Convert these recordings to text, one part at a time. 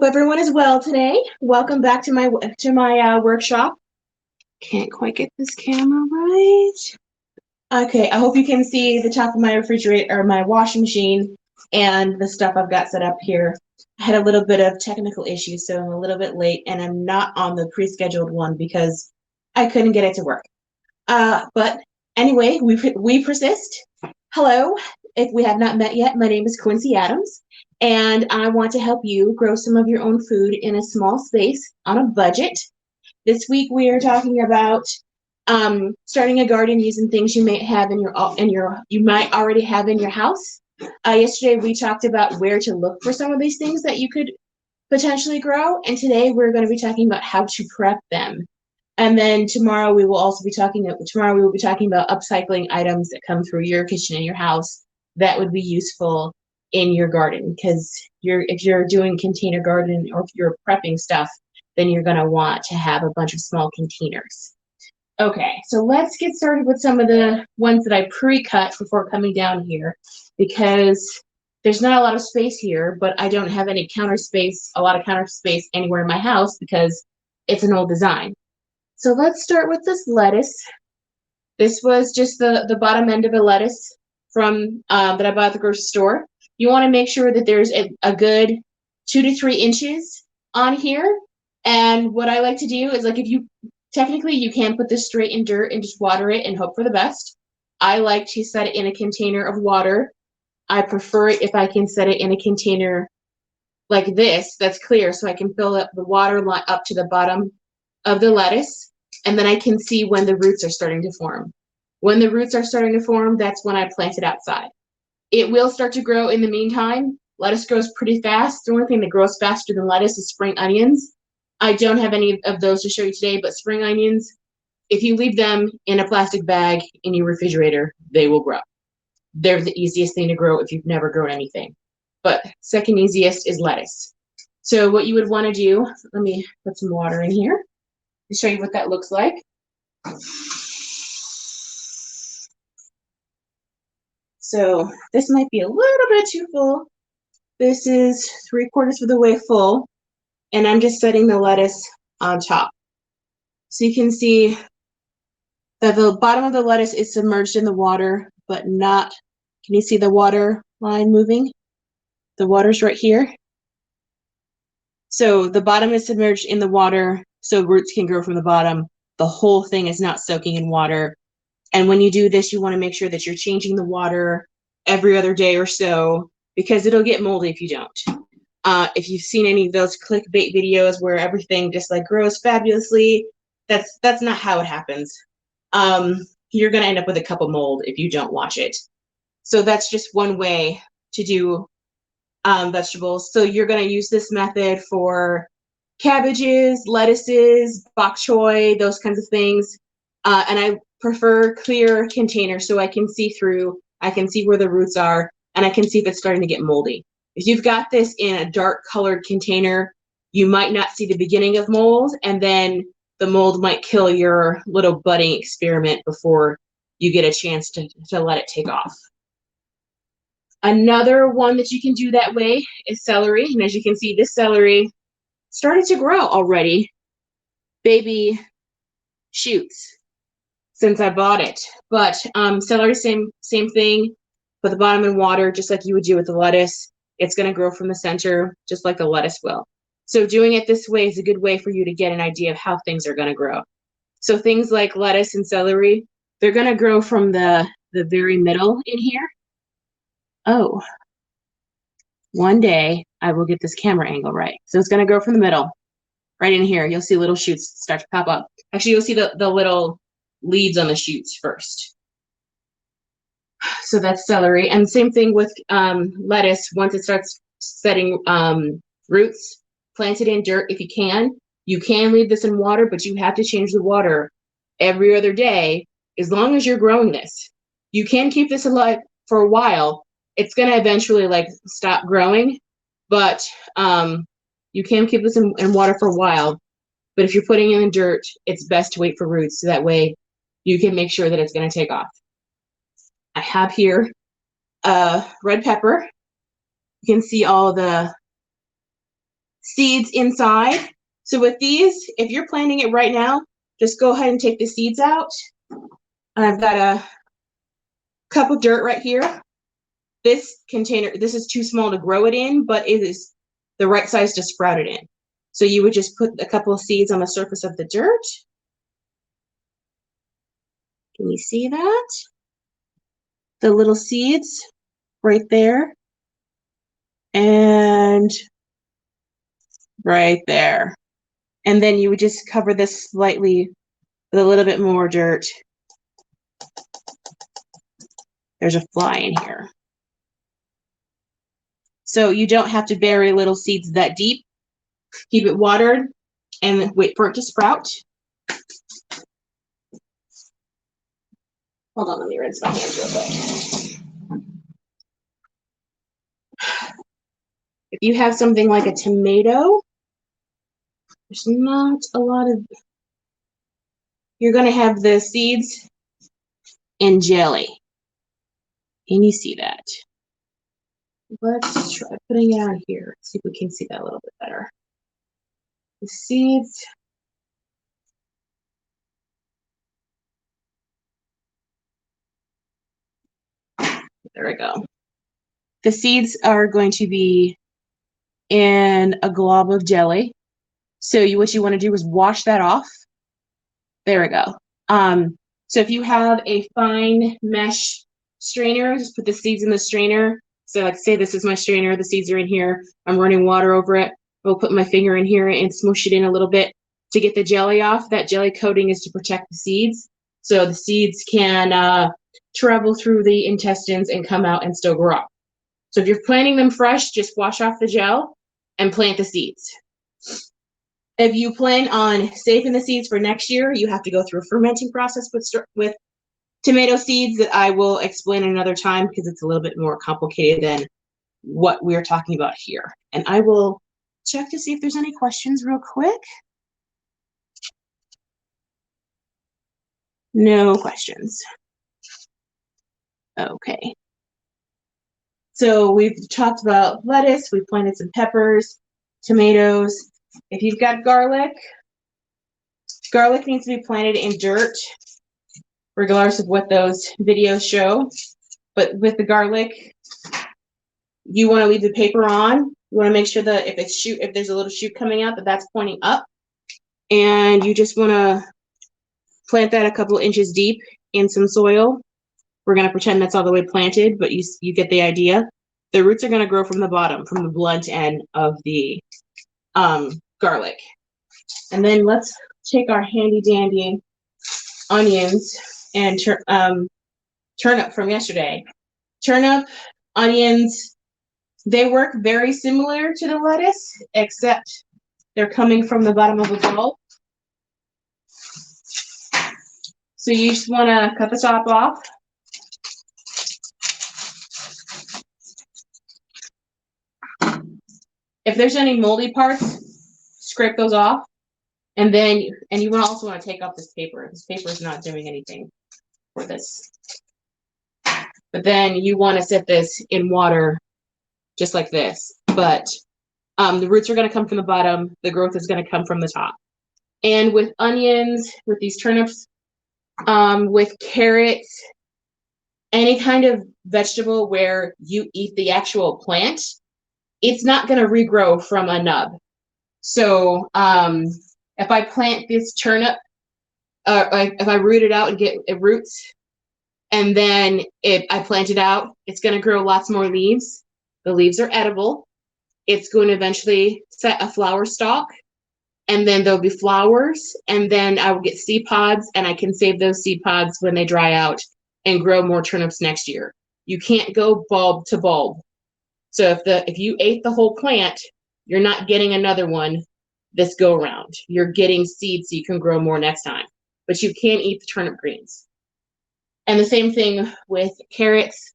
Hope everyone is well today. Welcome back to my workshop. Can't quite get this camera right. Okay, I hope you can see the top of my refrigerator or my washing machine and the stuff I've got set up here. I had a little bit of technical issues, so I'm a little bit late, and I'm not on the pre-scheduled one because I couldn't get it to work. But anyway, we persist. Hello. If we have not met yet, my name is Quincy Adams, and I want to help you grow some of your own food in a small space on a budget. This week we are talking about starting a garden using things you may have you might already have in your house. Yesterday we talked about where to look for some of these things that you could potentially grow, and today we're going to be talking about how to prep them. And then tomorrow we will be talking about upcycling items that come through your kitchen and your house that would be useful in your garden, because if you're doing container garden or if you're prepping stuff, then you're going to want to have a bunch of small containers. Okay, so let's get started with some of the ones that I pre-cut before coming down here, because there's not a lot of space here, but I don't have any a lot of counter space anywhere in my house because it's an old design. So let's start with this lettuce. This was just the bottom end of a lettuce from that I bought at the grocery store. You want to make sure that there's a good 2 to 3 inches on here. And what I like to do is, like, technically you can put this straight in dirt and just water it and hope for the best. I like to set it in a container of water. I prefer it if I can set it in a container like this that's clear, so I can fill up the water line up to the bottom of the lettuce, and then I can see when the roots are starting to form. When the roots are starting to form, that's when I plant it outside. It will start to grow in the meantime. Lettuce grows pretty fast. The only thing that grows faster than lettuce is spring onions. I don't have any of those to show you today, but spring onions, if you leave them in a plastic bag in your refrigerator, they will grow. They're the easiest thing to grow if you've never grown anything. But second easiest is lettuce. So what you would want to do, let me put some water in here to show you what that looks like. So this might be a little bit too full. This is 3/4 of the way full, and I'm just setting the lettuce on top. So you can see that the bottom of the lettuce is submerged in the water, but not, can you see the water line moving? The water's right here. So the bottom is submerged in the water, so roots can grow from the bottom. The whole thing is not soaking in water. And when you do this, you want to make sure that you're changing the water every other day or so, because it'll get moldy if you don't. If you've seen any of those clickbait videos where everything just like grows fabulously, that's not how it happens. You're going to end up with a cup of mold if you don't watch it. So that's just one way to do vegetables. So you're going to use this method for cabbages, lettuces, bok choy, those kinds of things. And I prefer clear containers so I can see through, I can see where the roots are, and I can see if it's starting to get moldy. If you've got this in a dark colored container, you might not see the beginning of mold, and then the mold might kill your little budding experiment before you get a chance to let it take off. Another one that you can do that way is celery. And as you can see, this celery started to grow already, baby shoots, since I bought it. But celery, same thing. Put the bottom in water, just like you would do with the lettuce. It's going to grow from the center, just like the lettuce will. So doing it this way is a good way for you to get an idea of how things are going to grow. So things like lettuce and celery, they're going to grow from the very middle in here. Oh, one day I will get this camera angle right. So it's going to grow from the middle, right in here. You'll see little shoots start to pop up. Actually, you'll see the little leaves on the shoots first. So that's celery. And same thing with lettuce. Once it starts setting roots, plant it in dirt if you can. You can leave this in water, but you have to change the water every other day as long as you're growing this. You can keep this alive for a while. It's going to eventually like stop growing, but you can keep this in water for a while. But if you're putting it in dirt, it's best to wait for roots, so that way you can make sure that it's going to take off. I have here red pepper. You can see all the seeds inside. So with these, if you're planting it right now, just go ahead and take the seeds out. I've got a cup of dirt right here. This container, this is too small to grow it in, but it is the right size to sprout it in. So you would just put a couple of seeds on the surface of the dirt. Can you see that? The little seeds right there. And right there. And then you would just cover this slightly with a little bit more dirt. There's a fly in here. So you don't have to bury little seeds that deep. Keep it watered and wait for it to sprout. Hold on, let me rinse my hands real quick. If you have something like a tomato, there's not a lot of, you're going to have the seeds in jelly. And you see that. Let's try putting it on here. See if we can see that a little bit better. The seeds. There we go. The seeds are going to be in a glob of jelly. So what you want to do is wash that off. There we go. So if you have a fine mesh strainer, just put the seeds in the strainer. So like say this is my strainer, the seeds are in here. I'm running water over it. I'll put my finger in here and smoosh it in a little bit to get the jelly off. That jelly coating is to protect the seeds. So the seeds can travel through the intestines and come out and still grow up. So if you're planting them fresh, just wash off the gel and plant the seeds. If you plan on saving the seeds for next year, you have to go through a fermenting process with tomato seeds that I will explain another time because it's a little bit more complicated than what we're talking about here. And I will check to see if there's any questions real quick. No questions. Okay. So we've talked about lettuce, we planted some peppers, tomatoes. If you've got garlic, garlic needs to be planted in dirt, regardless of what those videos show. But with the garlic, you want to leave the paper on. You want to make sure that if there's a little shoot coming out, that's pointing up. And you just want to plant that a couple inches deep in some soil. We're going to pretend that's all the way planted, but you get the idea. The roots are going to grow from the bottom, from the blunt end of the garlic. And then let's take our handy dandy onions and turnip from yesterday. Turnip, onions, they work very similar to the lettuce, except they're coming from the bottom of a bowl. So you just want to cut the top off. If there's any moldy parts, scrape those off. And then, you also want to take off this paper. This paper is not doing anything for this. But then you want to set this in water just like this. But the roots are going to come from the bottom. The growth is going to come from the top. And with onions, with these turnips, with carrots, any kind of vegetable where you eat the actual plant, it's not going to regrow from a nub. So if I plant this turnip, if I root it out and get it roots, and then I plant it out, it's going to grow lots more leaves. The leaves are edible. It's going to eventually set a flower stalk, and then there'll be flowers, and then I will get seed pods, and I can save those seed pods when they dry out and grow more turnips next year. You can't go bulb to bulb. So if you ate the whole plant, you're not getting another one this go around. You're getting seeds so you can grow more next time. But you can't eat the turnip greens. And the same thing with carrots.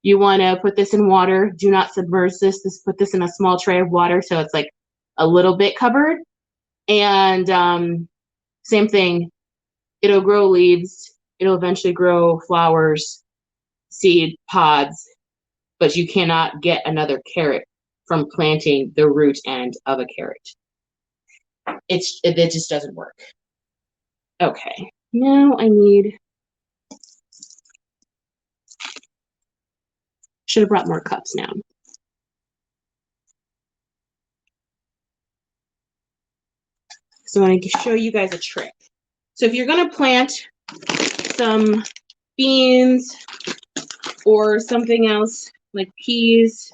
You want to put this in water. Do not submerge this. Just put this in a small tray of water so it's like a little bit covered. And same thing. It'll grow leaves. It'll eventually grow flowers, seed pods, but you cannot get another carrot from planting the root end of a carrot. It just doesn't work. Okay, now I need, should have brought more cups now. So I want to show you guys a trick. So if you're going to plant some beans or something else like peas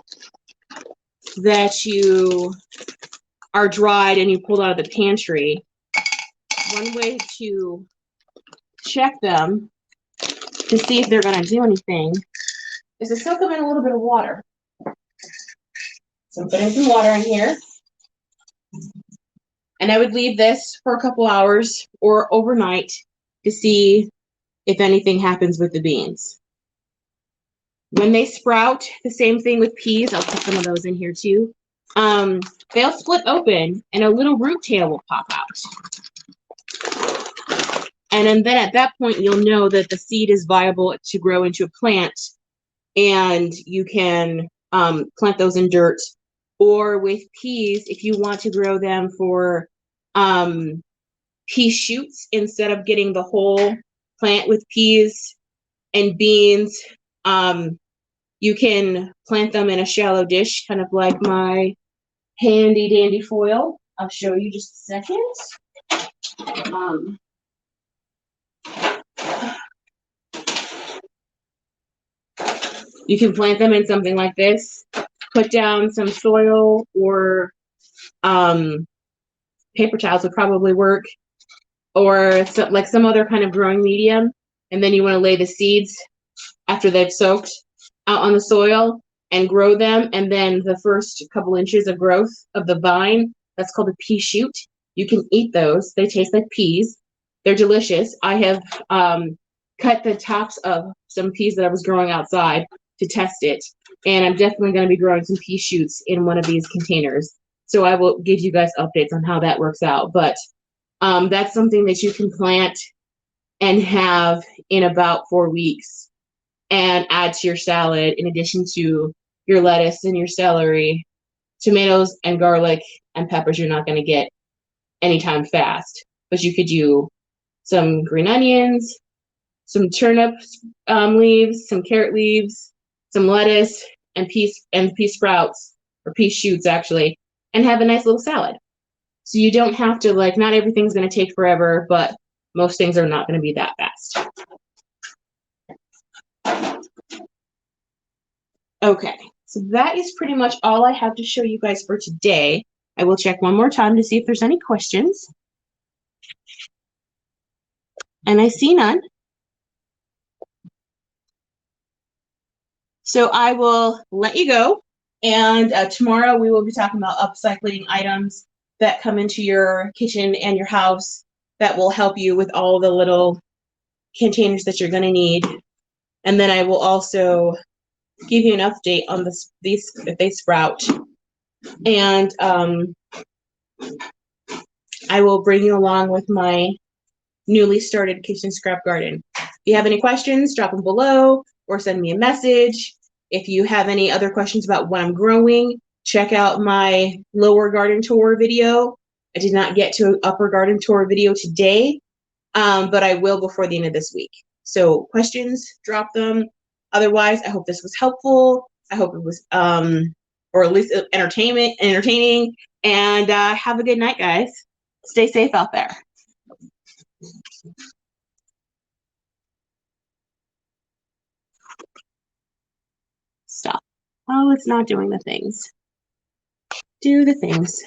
that you are dried and you pulled out of the pantry, one way to check them to see if they're going to do anything is to soak them in a little bit of water. So I'm putting some water in here. And I would leave this for a couple hours or overnight to see if anything happens with the beans. When they sprout, the same thing with peas. I'll put some of those in here too. They'll split open and a little root tail will pop out. And then at that point, you'll know that the seed is viable to grow into a plant, and you can plant those in dirt. Or with peas, if you want to grow them for pea shoots instead of getting the whole plant with peas and beans, you can plant them in a shallow dish, kind of like my handy dandy foil. I'll show you just a second. You can plant them in something like this. Put down some soil or paper towels would probably work, or like some other kind of growing medium. And then you want to lay the seeds after they've soaked out on the soil and grow them. And then the first couple inches of growth of the vine, that's called a pea shoot. You can eat those. They taste like peas. They're delicious. I have cut the tops of some peas that I was growing outside to test it. And I'm definitely going to be growing some pea shoots in one of these containers. So I will give you guys updates on how that works out. But that's something that you can plant and have in about 4 weeks and add to your salad in addition to your lettuce and your celery, tomatoes and garlic and peppers you're not going to get anytime fast. But you could do some green onions, some turnip leaves, some carrot leaves, some lettuce, and pea sprouts, or pea shoots actually, and have a nice little salad. So you don't have to, like, not everything's going to take forever, but most things are not going to be that fast. Okay, so that is pretty much all I have to show you guys for today. I will check one more time to see if there's any questions. And I see none. So I will let you go. And tomorrow we will be talking about upcycling items that come into your kitchen and your house that will help you with all the little containers that you're going to need. And then I will also give you an update on these if they sprout. And I will bring you along with my newly started kitchen scrap garden. If you have any questions, drop them below or send me a message. If you have any other questions about what I'm growing, check out my lower garden tour video. I did not get to an upper garden tour video today, but I will before the end of this week. So questions, drop them. Otherwise, I hope this was helpful. I hope it was, or at least entertaining. And have a good night, guys. Stay safe out there. Stop. Oh, it's not doing the things. Do the things.